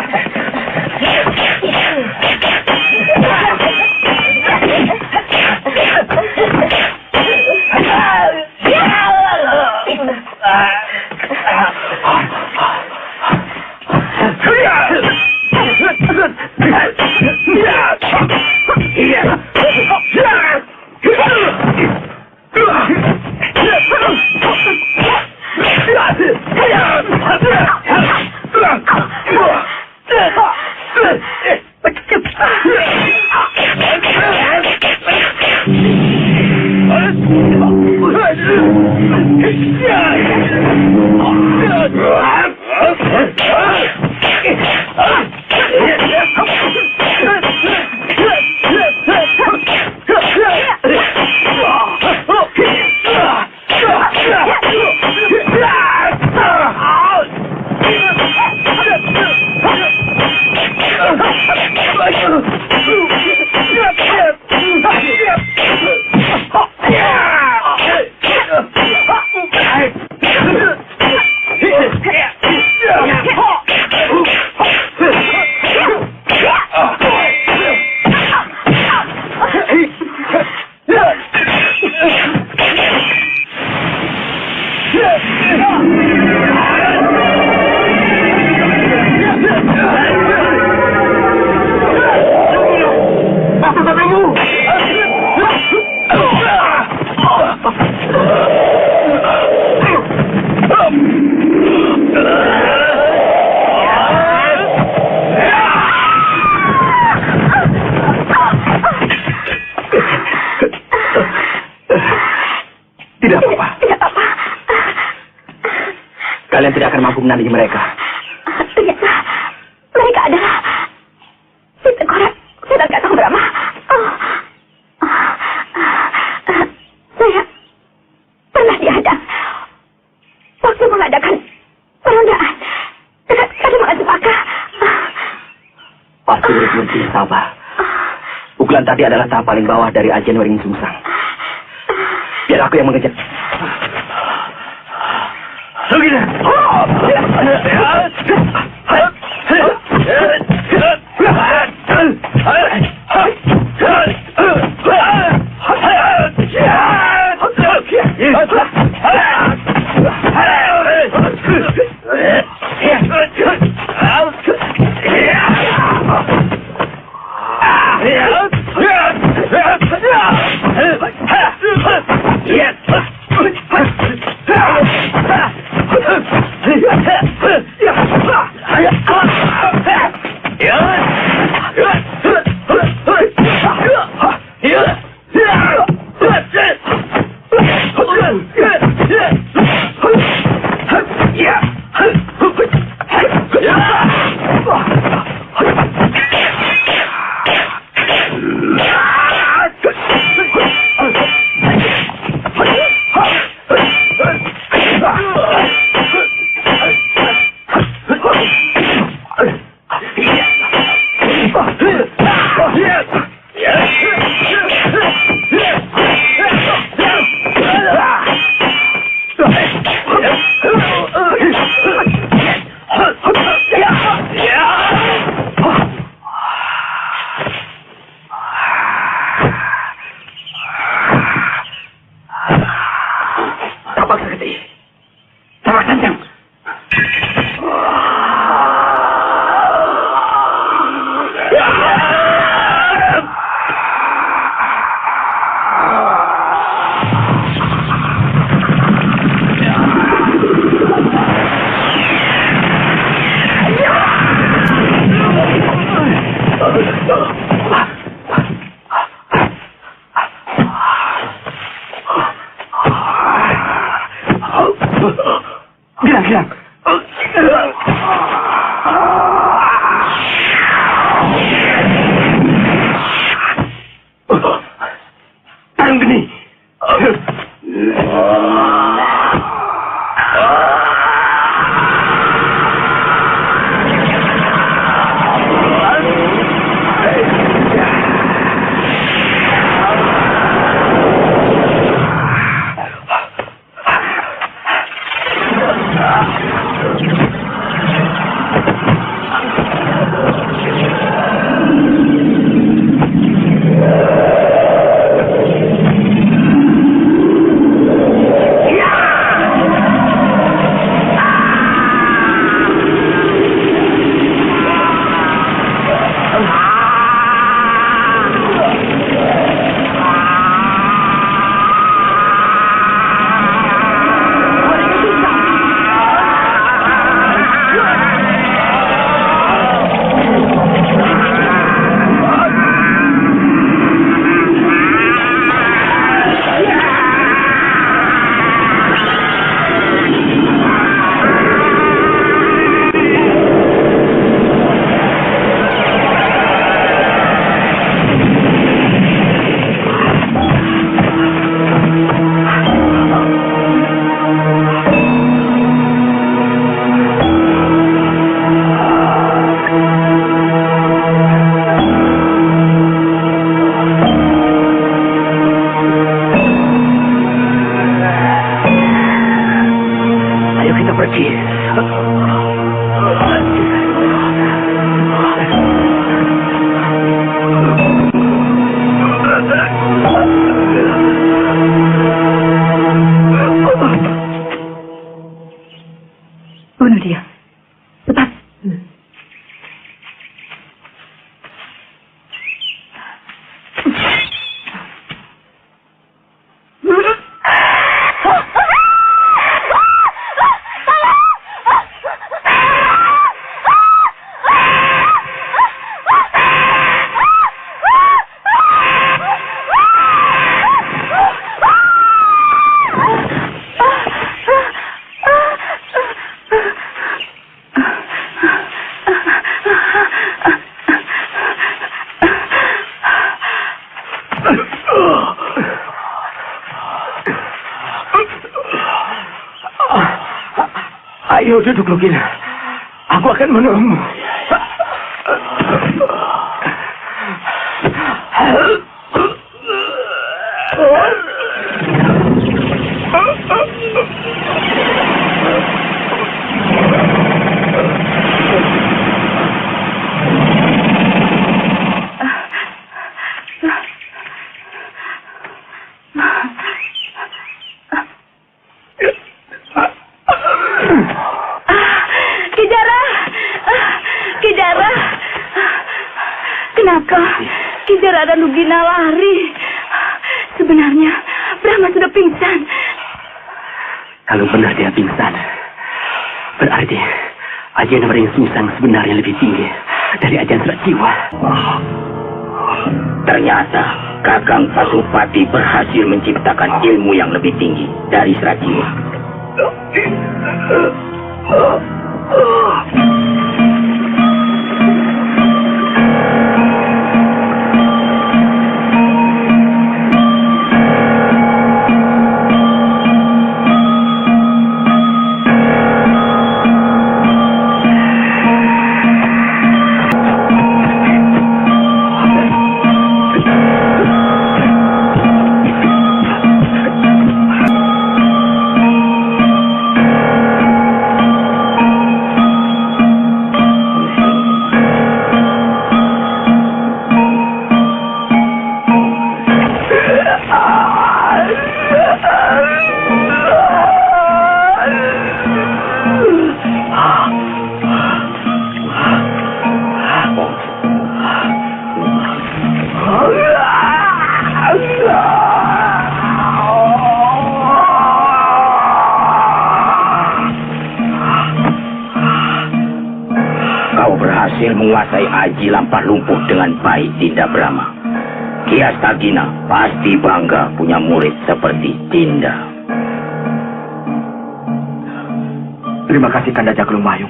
[SPEAKER 1] Kalian tidak akan mampu menandingi mereka.
[SPEAKER 7] Ternyata mereka adalah si Tengkorak Sedang Gatong Brahma. Saya pernah dihadang waktu mengadakan perundaan dekat Kademangan Cempaka.
[SPEAKER 1] Pasti berhenti sabar. Pukulan tadi adalah tahap paling bawah dari ajian Waringin Sungsang. Biar aku yang mengejar.
[SPEAKER 6] Tenang. Tarung geni.
[SPEAKER 5] Bunuh dia. Cepat.
[SPEAKER 6] Ayo duduk, Lugina. Aku akan menolongmu.
[SPEAKER 7] Kenapa Kijara dan Lugina lari? Sebenarnya Brahma sudah pingsan.
[SPEAKER 6] Kalau benar dia pingsan, berarti ajian Mering Sungsang sebenarnya lebih tinggi dari ajian Serat Jiwa. Ternyata Kakang Pasupati berhasil menciptakan ilmu yang lebih tinggi dari Serat Jiwa. Menguasai aji lampah lumpuh dengan baik, Dinda Brahma. Ki Astagina pasti bangga punya murid seperti Dinda.
[SPEAKER 1] Terima kasih Kanda Jagalungmayung.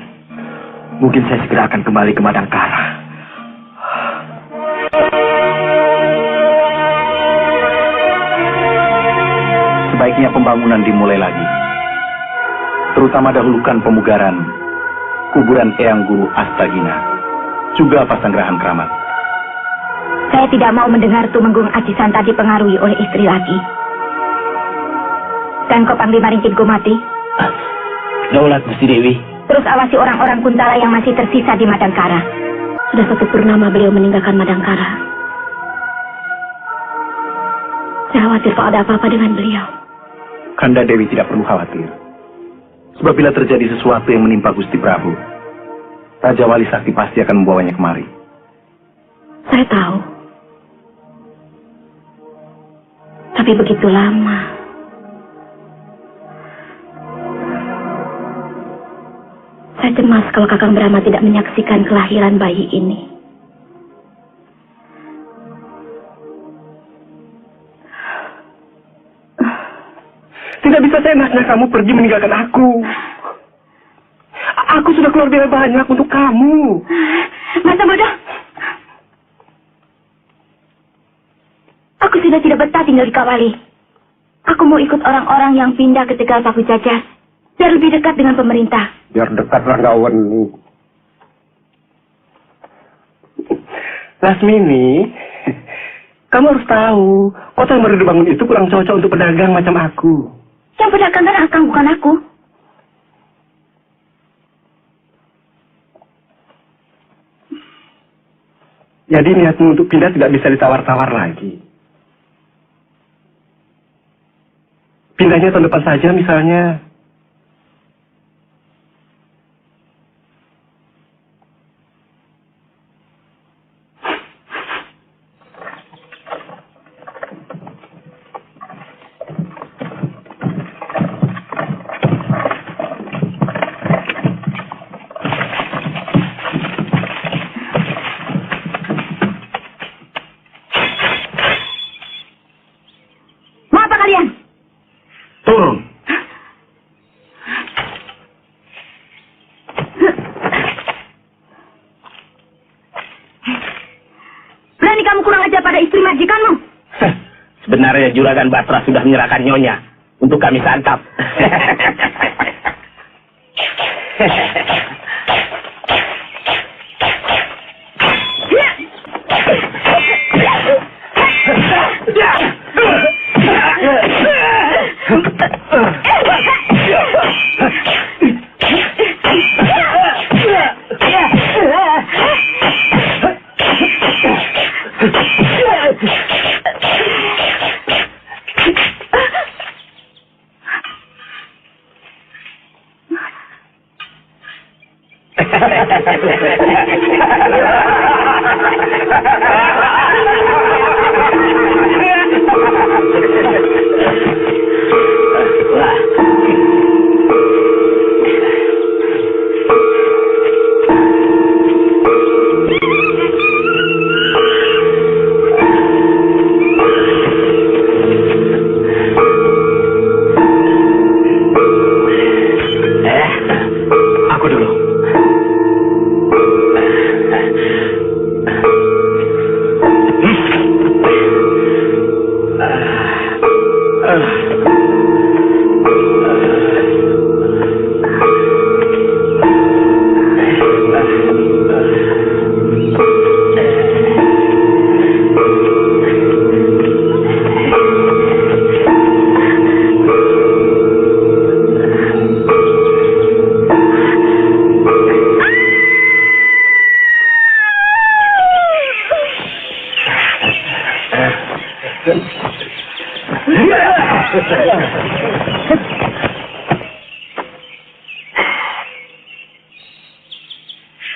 [SPEAKER 1] Mungkin saya segera akan kembali ke Madangkara.
[SPEAKER 2] Sebaiknya pembangunan dimulai lagi. Terutama dahulukan pemugaran kuburan Eyang Guru Astagina, juga Pasanggrahan Kramat.
[SPEAKER 7] Saya tidak mau mendengar Tumenggung Aji Santa dipengaruhi oleh istri lagi. Dan kau Panglima Ringkitku mati.
[SPEAKER 6] Daulat Gusti Dewi.
[SPEAKER 7] Terus awasi orang-orang Kuntala yang masih tersisa di Madangkara. Sudah 1 purnama beliau meninggalkan Madangkara. Saya khawatir kalau ada apa-apa dengan beliau.
[SPEAKER 2] Kanda Dewi tidak perlu khawatir. Sebab bila terjadi sesuatu yang menimpa Gusti Prabu, Raja Wali Sakti pasti akan membawanya kemari.
[SPEAKER 7] Saya tahu. Tapi begitu lama. Saya cemas kalau Kakang Brahma tidak menyaksikan kelahiran bayi ini.
[SPEAKER 8] Tidak bisa seenaknya kamu pergi meninggalkan aku. Aku sudah keluar biaya banyak untuk kamu.
[SPEAKER 7] Masa bodoh. Aku sudah tidak betah tinggal di Kawali. Aku mau ikut orang-orang yang pindah ke Tegal Paku Jajar, biar lebih dekat dengan pemerintah.
[SPEAKER 8] Biar dekat Ranggaweni. Lasmini, kamu harus tahu, kota yang baru dibangun itu kurang cocok untuk pedagang macam aku.
[SPEAKER 7] Yang pedagang kan Akang, bukan aku.
[SPEAKER 8] Jadi niatmu untuk pindah tidak bisa ditawar-tawar lagi. Pindahnya tahun depan saja misalnya.
[SPEAKER 1] Turun.
[SPEAKER 7] Berani kamu kurang ajar pada istri majikanmu?
[SPEAKER 6] Sebenarnya Juragan Batra sudah menyerahkan nyonya untuk kami santap.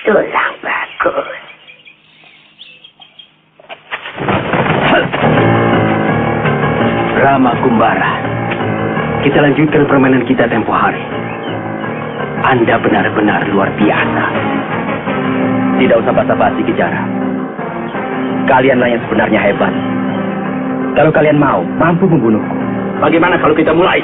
[SPEAKER 7] Tulang bagus.
[SPEAKER 6] Rama Kumbara, kita lanjutkan permainan kita tempo hari. Anda benar-benar luar biasa.
[SPEAKER 1] Tidak usah basa-basi, Kijara. Kalianlah yang sebenarnya hebat. Kalau kalian mampu membunuhku.
[SPEAKER 6] Bagaimana kalau kita mulai?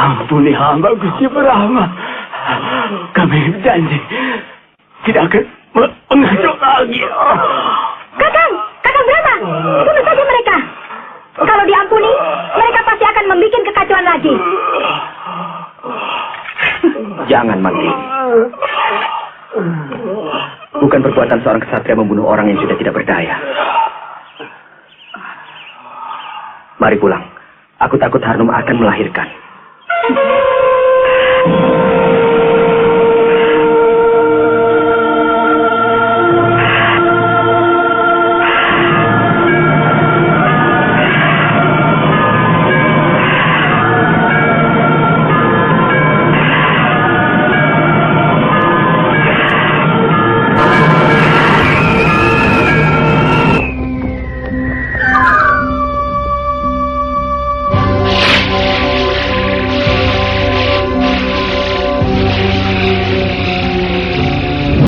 [SPEAKER 6] Ampuni hamba Gusti Brahma. Kami berjanji tidak akan mengasuh lagi.
[SPEAKER 7] Kakang Brahma, bunuh saja mereka. Kalau diampuni, mereka pasti akan membuat kekacauan lagi.
[SPEAKER 1] Jangan, Mantri. Bukan perbuatan seorang kesatria membunuh orang yang sudah tidak berdaya. Mari pulang. Aku takut Harnum akan melahirkan.